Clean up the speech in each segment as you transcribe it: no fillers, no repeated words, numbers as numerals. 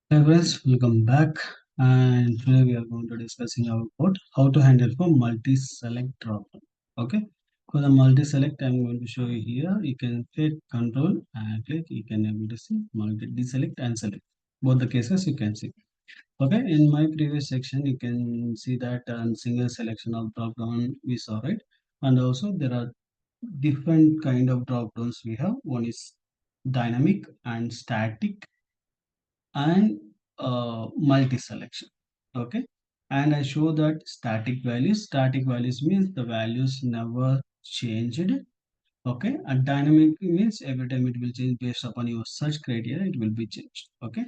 Hey friends, welcome back. And today we are going to discussing about how to handle for multi-select dropdown. Okay, for the multi-select, I'm going to show you here. You can click Control and click. You can able to see multi deselect and select. Both the cases you can see. Okay, in my previous section, you can see that single selection of dropdown we saw, right? And also there are different kind of dropdowns we have. One is dynamic and static and multi-selection. Okay, and I show that static values means the values never changed. Okay, and dynamic means every time it will change based upon your search criteria, it will be changed. Okay,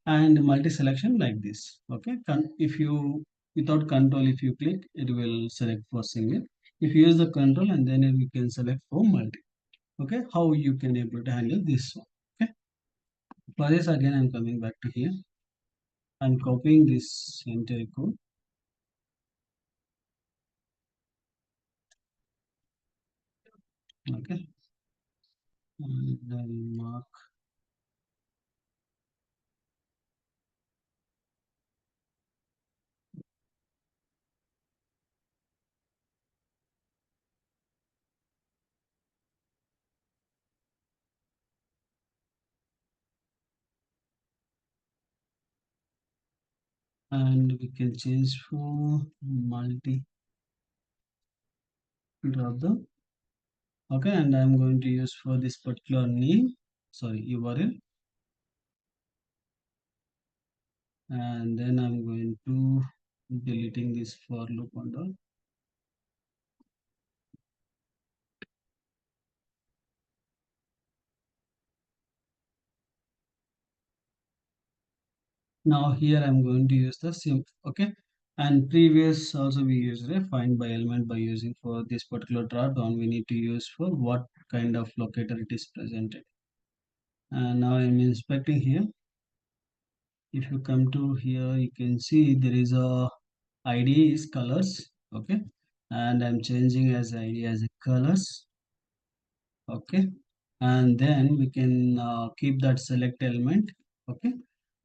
and multi-selection like this. Okay, if you without control, if you click, it will select for single. If you use the control, and then you can select for multi. Okay, how you can able to handle this one. Okay, for this again I'm coming back to here. I'm copying this entire code. Okay, and then mark, and we can change for multi drop the. Okay, and I'm going to use for this particular name, sorry, URL, and then I'm going to deleting this for loop and all. Now here I'm going to use the sim. Okay, and previous also we used a find by element by using for this particular drop down. We need to use for what kind of locator it is presented. And now I'm inspecting here. If you come to here, you can see there is a id is colors. Okay, and I'm changing as id as a colors. Okay, and then we can keep that select element. Okay,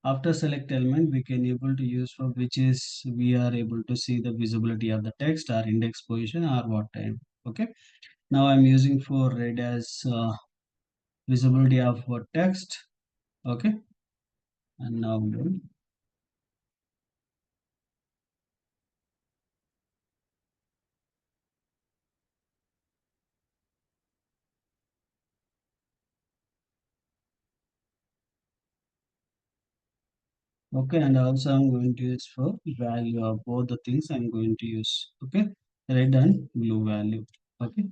after select element we can able to use for which is we are able to see the visibility of the text or index position or what time. Okay, now I'm using for red as visibility of what text. Okay, and now done. Okay, and also I'm going to use for value of both the things I'm going to use. Okay, red and blue value. Okay,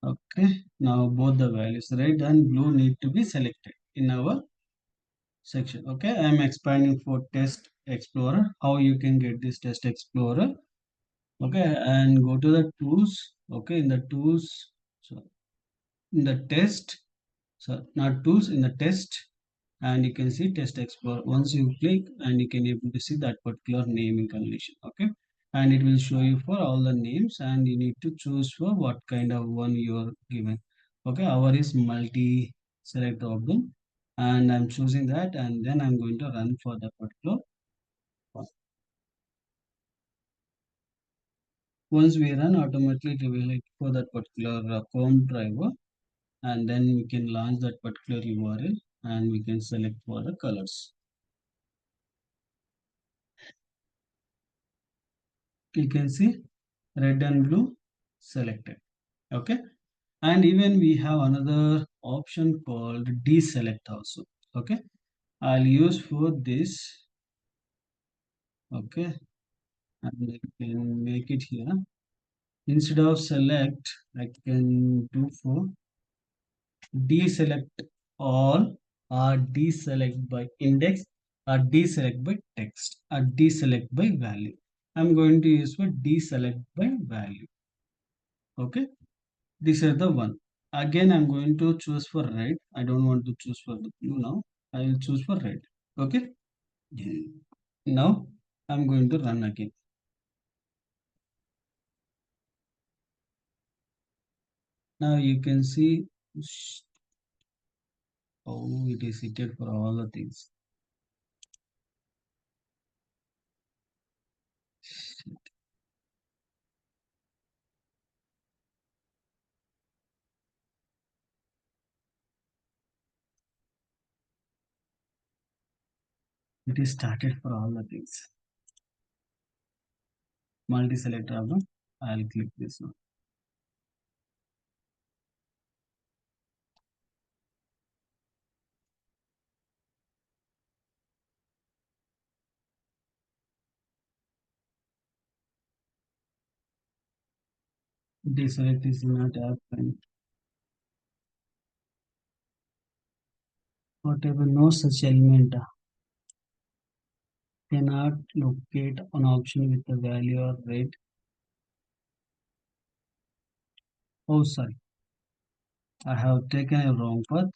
okay. Now both the values red and blue need to be selected in our section. Okay, I'm expanding for test explorer. How you can get this test explorer? Okay, and go to the tools. Okay, in the tools, so in the test, so not tools, in the test, and you can see test explorer. Once you click and you can able to see that particular naming condition. Okay, and it will show you for all the names, and you need to choose for what kind of one you are given. Okay, our is multi select problem, and I'm choosing that, and then I'm going to run for the particular one. Once we run, automatically it will hit for that particular Chrome driver, and then we can launch that particular URL, and we can select for the colors. You can see red and blue selected. Okay, and even we have another option called deselect also. Okay, I'll use for this. Okay, and I can make it here. Instead of select, I can do for deselect all, or deselect by index, or deselect by text, or deselect by value. I'm going to use for deselect by value. Okay, this is the one. Again, I'm going to choose for red. I don't want to choose for the blue now. I will choose for red. Okay, now I'm going to run again. Now you can see Oh, it is seated for all the things. It is started for all the things. Multi-select problem. I'll click this one. Deselect is not happen. Whatever no such element cannot locate an option with the value or rate. Oh, sorry. I have taken a wrong path.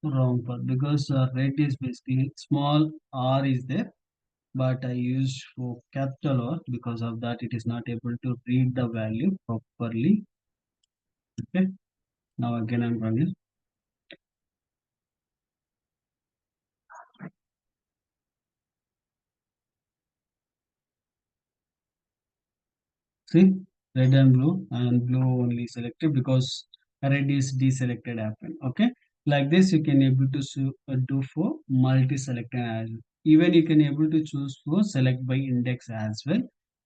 Wrong path because rate is basically small r is there, but I used for capital R. Because of that, it is not able to read the value properly. Okay. Now again, I'm running. See, red and blue only selected because red is deselected happen. Okay, like this you can able to do for multi-select as well. Even you can able to choose for select by index as well.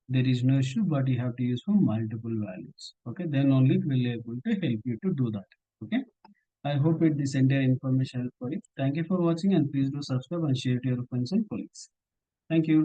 There is no issue, but you have to use for multiple values. Okay, then only it will able to help you to do that. Okay, I hope it this entire information helpful for you. Thank you for watching and please do subscribe and share to your friends and colleagues. Thank you.